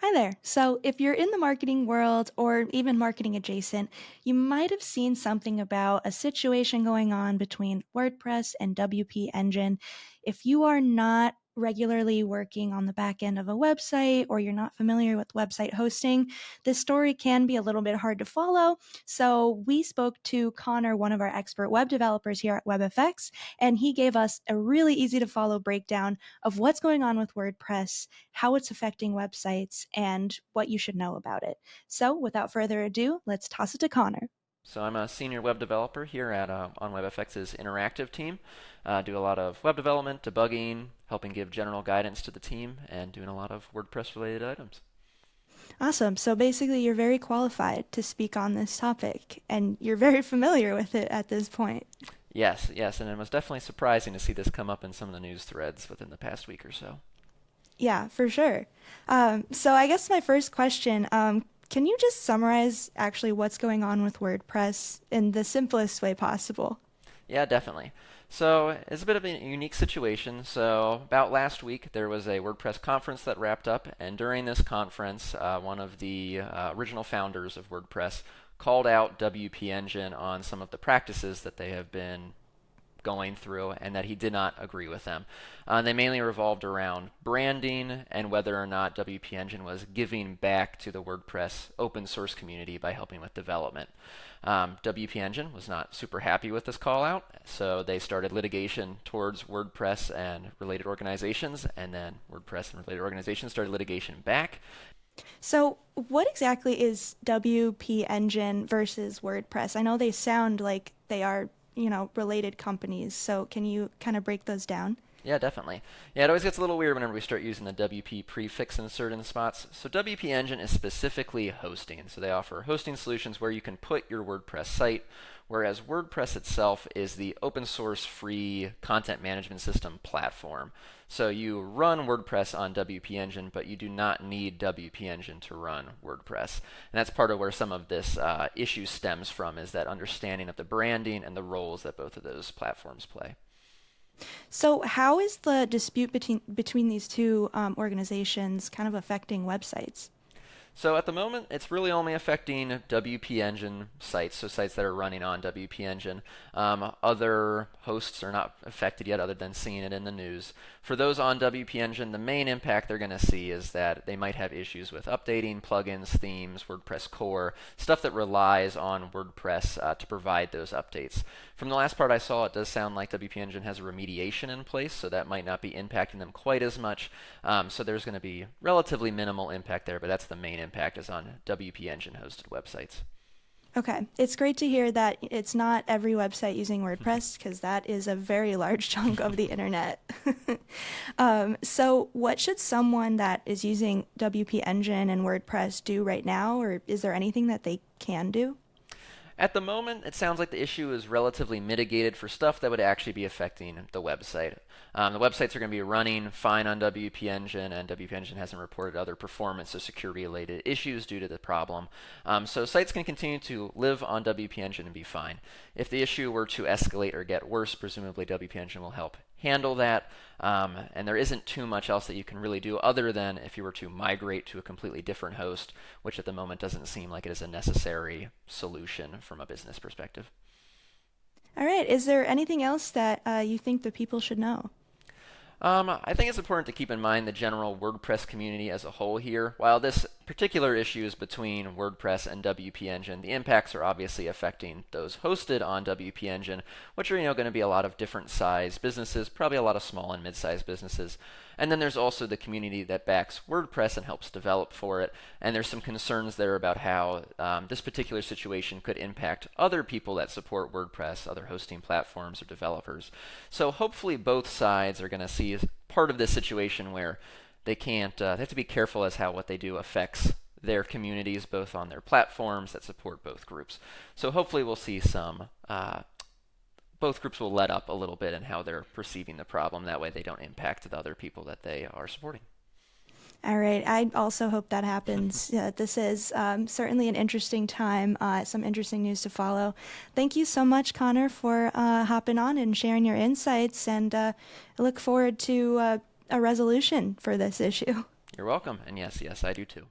Hi there. So, if you're in the marketing world or even marketing adjacent, you might have seen something about a situation going on between WordPress and WP Engine. If you are not regularly working on the back end of a website or you're not familiar with website hosting, this story can be a little bit hard to follow. So, we spoke to Connor, one of our expert web developers here at WebFX, and he gave us a really easy to follow breakdown of what's going on with WordPress, how it's affecting websites, and what you should know about it. So, without further ado, let's toss it to Connor. So I'm a senior web developer here at on WebFX's interactive team. Do a lot of web development, debugging, helping give general guidance to the team, and doing a lot of WordPress related items. Awesome. So, basically, you're very qualified to speak on this topic, and you're very familiar with it at this point. Yes, yes, and it was definitely surprising to see this come up in some of the news threads within the past week or so. Yeah, for sure. So, I guess my first question, can you just summarize actually what's going on with WordPress in the simplest way possible? Yeah, definitely. So it's a bit of a unique situation. So about last week, there was a WordPress conference that wrapped up, and during this conference, one of the original founders of WordPress called out WP Engine on some of the practices that they have been going through and that he did not agree with them. They mainly revolved around branding and whether or not WP Engine was giving back to the WordPress open source community by helping with development. WP Engine was not super happy with this call out, so they started litigation towards WordPress and related organizations, and then WordPress and related organizations started litigation back. So, what exactly is WP Engine versus WordPress? I know they sound like they are, related companies. So, can you kind of break those down? Yeah, definitely. Yeah, it always gets a little weird whenever we start using the WP prefix in certain spots. So WP Engine is specifically hosting. So they offer hosting solutions where you can put your WordPress site, whereas WordPress itself is the open source free content management system platform. So you run WordPress on WP Engine, but you do not need WP Engine to run WordPress. And that's part of where some of this issue stems from, is that understanding of the branding and the roles that both of those platforms play. So, how is the dispute between these two organizations kind of affecting websites? So at the moment, it's really only affecting WP Engine sites, so sites that are running on WP Engine. Other hosts are not affected yet, other than seeing it in the news. For those on WP Engine, the main impact they're going to see is that they might have issues with updating plugins, themes, WordPress core, stuff that relies on WordPress to provide those updates. From the last part I saw, it does sound like WP Engine has a remediation in place, so that might not be impacting them quite as much. So there's going to be relatively minimal impact there, but that's the main impact, is on WP Engine hosted websites. Okay, it's great to hear that it's not every website using WordPress because that is a very large chunk of the internet. So, what should someone that is using WP Engine and WordPress do right now, or is there anything that they can do? At the moment, it sounds like the issue is relatively mitigated for stuff that would actually be affecting the website. The websites are going to be running fine on WP Engine, and WP Engine hasn't reported other performance or security related issues due to the problem. So sites can continue to live on WP Engine and be fine. If the issue were to escalate or get worse, presumably WP Engine will help handle that. And there isn't too much else that you can really do other than if you were to migrate to a completely different host, which at the moment doesn't seem like it is a necessary solution from a business perspective. All right, is there anything else that you think the people should know? I think it's important to keep in mind the general WordPress community as a whole here. While this particular issue is between WordPress and WP Engine, the impacts are obviously affecting those hosted on WP Engine, which are going to be a lot of different size businesses, probably a lot of small and mid-sized businesses. And then there's also the community that backs WordPress and helps develop for it. And there's some concerns there about how this particular situation could impact other people that support WordPress, other hosting platforms or developers. So hopefully both sides are going to see part of this situation where they can't, they have to be careful as how what they do affects their communities, both on their platforms that support both groups. So hopefully we'll see some both groups will let up a little bit in how they're perceiving the problem. That way they don't impact the other people that they are supporting. All right, I also hope that happens. This is certainly an interesting time, some interesting news to follow. Thank you so much, Connor, for hopping on and sharing your insights, and I look forward to a resolution for this issue. You're welcome. And yes, yes, I do too.